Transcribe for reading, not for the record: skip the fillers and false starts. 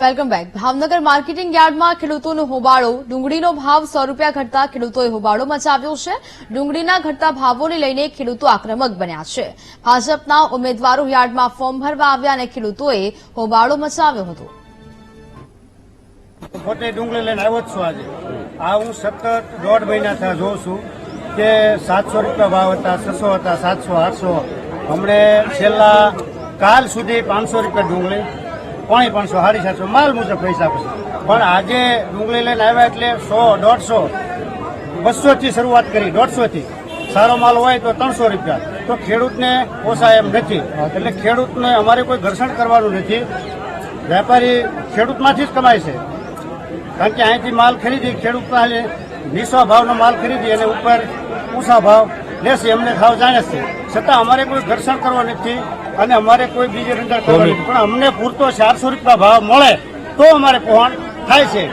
Welcome back. Bhavnagar marketing યાર્ડમાં ખેડૂતોનો હોબાળો। ડુંગળીનો ભાવ 100 રૂપિયા ઘટતા ખેડૂતોએ હોબાળો મચાવ્યો છે। ડુંગળીના ઘટતા ભાવોને લઈને ખેડૂતો આક્રમક બન્યા છે। ભાજપના ઉમેદવારો યાર્ડમાં ફોર્મ ભરવા આવ્યા અને ખેડૂતોએ હોબાળો મચાવ્યો હતો। પોતે ડુંગળી લઈને આવ્યો જ છું આજે। આ હું સતત 1.5 મહિનાથી જોઉં છું કે 700 રૂપિયા ભાવ હતા, 600 હતા, 700, 800। હમણે છેલ્લા કાલ સુધી 500 રૂપિયા ડુંગળી, 550, 750 માલ મુજબ પૈસા પછી। પણ આજે ડુંગળી લઈને આવ્યા એટલે 100, 150, 200 થી શરૂઆત કરી, 150 થી સારો માલ હોય તો 300 રૂપિયા। તો ખેડૂતને પોસાય એમ નથી, એટલે ખેડૂતને અમારે કોઈ ઘર્ષણ કરવાનું નથી। વેપારી ખેડૂતમાંથી જ કમાય છે, કારણ કે અહીંથી માલ ખરીદી ખેડૂત નીચા ભાવનો માલ ખરીદી અને ઉપર ઊંચા ભાવ લેશે, એમને ભાવ જાણે છે। છતાં અમારે કોઈ ઘર્ષણ કરવા નથી અને અમારે કોઈ બીજી રંજન કરવા નથી, પણ અમને પૂરતો 400 રૂપિયા ભાવ મળે તો અમારે પહોંચ થાય છે।